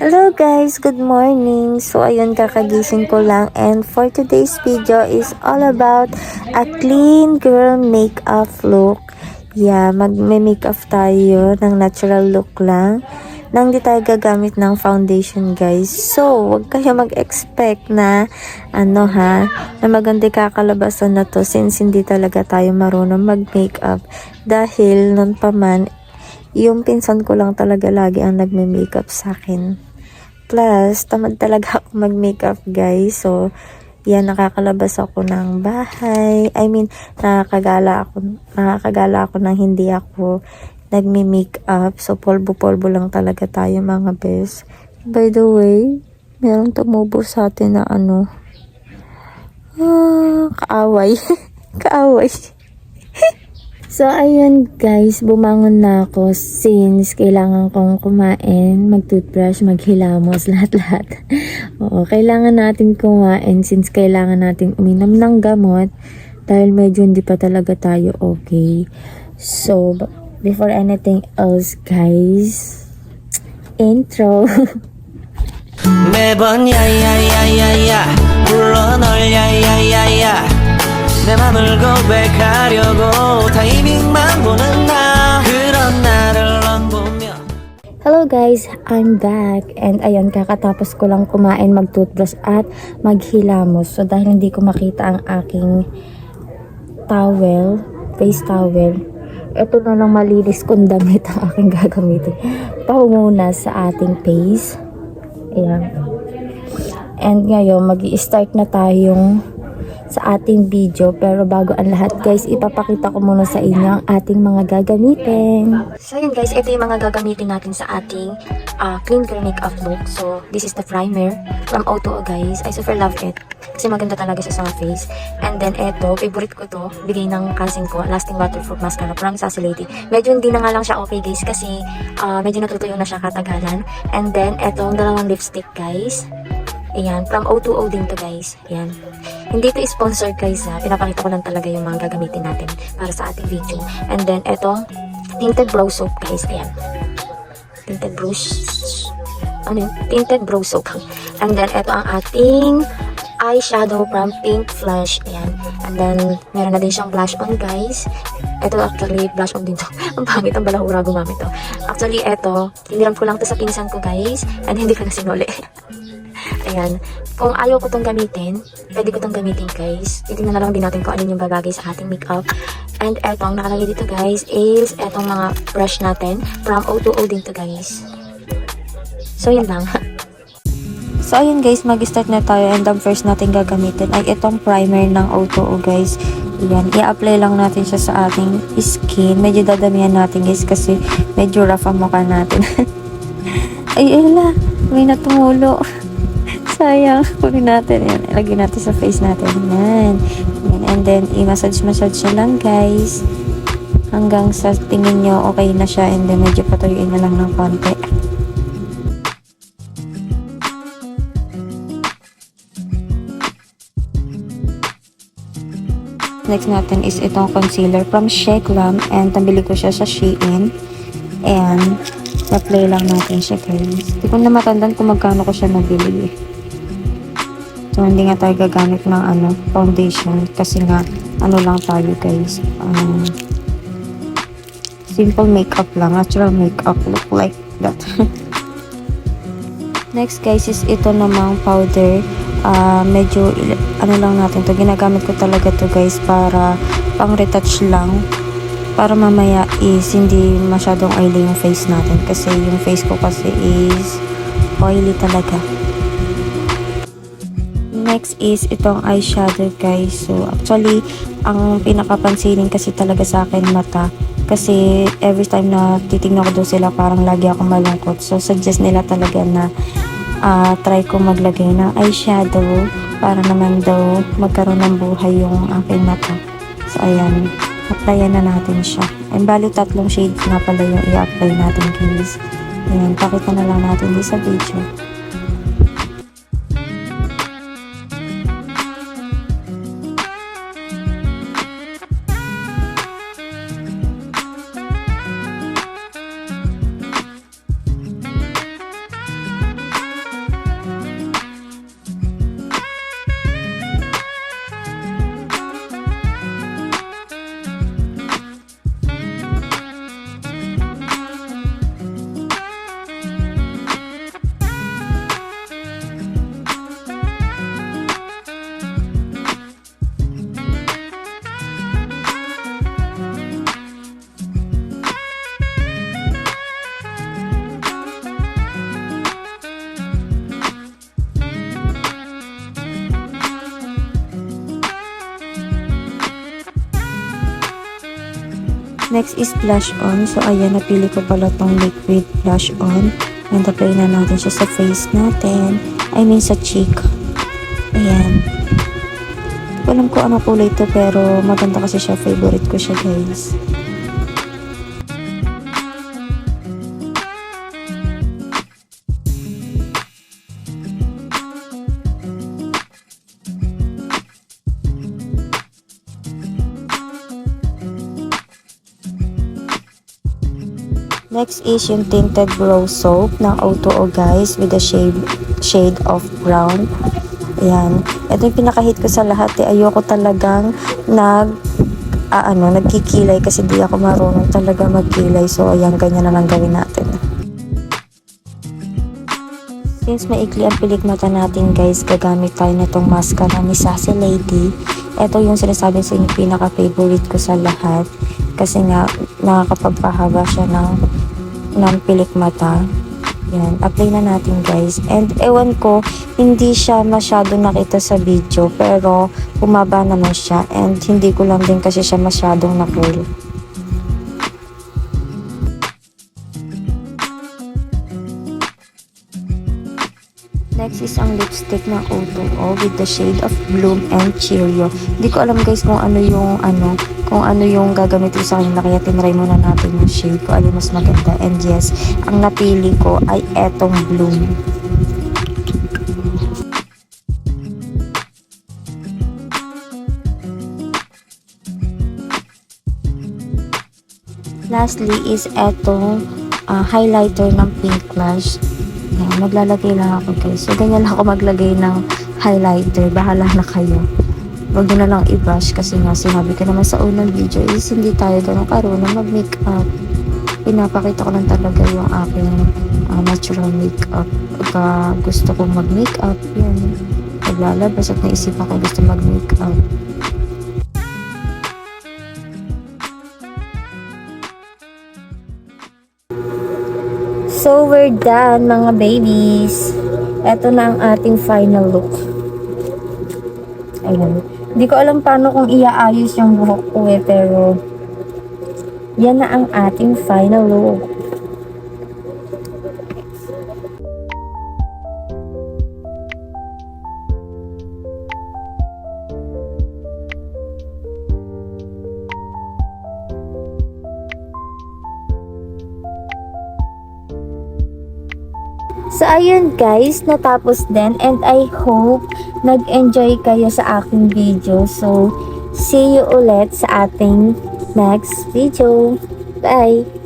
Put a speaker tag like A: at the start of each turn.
A: Hello guys, good morning. So ayun, kakagising ko lang, and for today's video is all about a clean girl makeup look. Yeah, magme-makeup tayo ng natural look lang, nang di tayo gagamit ng foundation guys. So, wag kayo mag-expect na na maganda kakalabasan na to, since hindi talaga tayo marunong mag-makeup. Dahil nun pa man, yung pinsan ko lang talaga lagi ang nagme-makeup sa akin. Plus, tamad talaga ako mag-makeup guys. So, yan, nakakalabas ako ng bahay. I mean, nakakagala ako nang hindi ako nagme-makeup. So, polvo-polvo lang talaga tayo mga bes. By the way, merong tumubo sa atin na kaaway. Kaaway. So, ayun guys, bumangon na ako since kailangan kong kumain, mag-toothbrush, maghilamos, lahat-lahat. Oo, kailangan natin kumain since kailangan natin uminom ng gamot dahil medyo hindi pa talaga tayo okay. So, before anything else guys, intro.
B: 매번 야야야야야 불러 널 야야야야 내 맘을 고백하려고 타이밍만 보는 나 그런 나를 넌 보며.
A: Hello guys, I'm back, and ayun, kakatapos ko lang kumain, mag-toothbrush at maghilamos. So dahil hindi ko makita ang aking towel, face towel, ito na lang malinis kong damit ang aking gagamitin. Pahunguna sa ating face. Ayan. And ngayon, mag-i-start na tayong sa ating video, pero bago ang lahat guys, ipapakita ko muna sa inyo ang ating mga gagamitin. So yun guys, ito yung mga gagamitin natin sa ating clean girl makeup look. So this is the primer from O2O guys. I super love it kasi maganda talaga siya sa face. And then ito, favorite ko to, bigay ng cousin ko, lasting waterproof mascara from Sassy Lady. Medyo hindi na nga lang siya okay guys kasi medyo natutuyo na siya katagalan. And then ito, dalawang lipstick guys. Ayan, from O2O din to guys. Ayan. Hindi to sponsored guys ha. Pinapakita ko lang talaga yung mga gagamitin natin para sa ating video. And then, eto, tinted brow soap guys. Ayan. Tinted brow Tinted brow soap. And then, eto ang ating eyeshadow from Pink Flush. Ayan. And then, meron na din siyang blush on guys. Ito actually, blush on din to. Ang pangit, ang balahura gumamit to. Actually, eto, hiniram ko lang to sa pinsan ko guys. And hindi ko na sinuli. Ayan. Kung ayaw ko itong gamitin, pwede ko itong gamitin guys. Titignan na lang din natin kung ano yung babagay sa ating makeup. And etong nakalagay dito guys is etong mga brush natin from O2O din to guys. So yun lang. So ayun guys, mag-start na tayo, and ang first natin gagamitin ay itong primer ng O2O guys. Ayan, i-apply lang natin siya sa ating skin. Medyo dadamihan natin guys kasi medyo rough ang mukha natin. Ay, ala, may natumulo. Sayang, kunin natin yan. Ilagay natin sa face natin. Yan. Yan. And then, i-massage siya lang guys. Hanggang sa tingin nyo okay na siya, and then medyo patuyuin na lang ng konti. Next natin is itong concealer from Shea Glam, and nabili ko siya sa Shein. And, apply lang natin siya guys. Hindi ko na matandaan kung magkano ko siya nabili. So, hindi nga tayo gagamit ng foundation kasi nga, lang tayo guys. Simple makeup lang. Natural makeup look like that. Next guys is ito namang powder. Medyo, lang natin to. Ginagamit ko talaga to guys para pang retouch lang. Para mamaya is hindi masyadong oily yung face natin. Kasi yung face ko kasi is oily talaga. Next is itong eyeshadow guys. So actually, ang pinakapansinin kasi talaga sa akin mata. Kasi every time na titignan ko daw sila, parang lagi ako malungkot. So suggest nila talaga na try ko maglagay ng eyeshadow para naman daw magkaroon ng buhay yung aking mata. So ayan, applyan na natin siya. And bali 3 shades na pala yung i-apply natin guys. Ayan, pakita na lang natin din sa video. Next is blush on. So, ayan, napili ko pala tong liquid blush on. And apply na natin siya sa face natin. I mean, sa cheek. Ayan. Hindi ko alam kung ano kulay ito, pero maganda kasi siya. Favorite ko siya, guys. Next is yung tinted brow soap ng O2O, guys, with the shade of brown. Ayan. Ito yung pinaka-hit ko sa lahat. Ayoko talagang nagkikilay kasi di ako marunong talaga magkilay. So, ayan, ganyan na lang gawin natin. Since maikli ang pilikmata natin, guys, gagamit tayo nitong mascara ni Sassy Lady. Ito yung sinasabi sa inyo pinaka-favorite ko sa lahat. Kasi nga, nakakapagpahaba siya ng pilikmata. Yan, apply na natin, guys. And ewan ko, hindi siya masyado nakita sa video, pero bumaba naman siya. And hindi ko lang din kasi siya masyadong na-curl. Next is ang lipstick ng O2O with the shade of Bloom and Cheerio. Hindi ko alam, guys, kung ano yung gagamitin sa kanila, kaya tinry muna natin yung shade ko, alin mas maganda. And yes, ang napili ko ay etong Bloom. Lastly is etong highlighter ng Pink Blush. Ayan, maglalagay lang ako, guys. So, ganyan lang ako maglagay ng highlighter. Bahala na kayo. Huwag nyo na lang i-brush kasi nga sinabi ko naman sa unang video is hindi tayo ganun karunong mag-makeup. Pinapakita ko lang talaga yung aking natural makeup. Pagka gusto kong mag-makeup, yan. Paglalabas at naisip ako gusto mag-makeup. So, we're done, mga babies. Ito na ang ating final look. Ayan. Hindi ko alam paano kung iaayos yung buhok ko pero yan na ang ating final look. So, ayun, guys, natapos din and I hope nag-enjoy kayo sa aking video. So, see you ulit sa ating next video. Bye!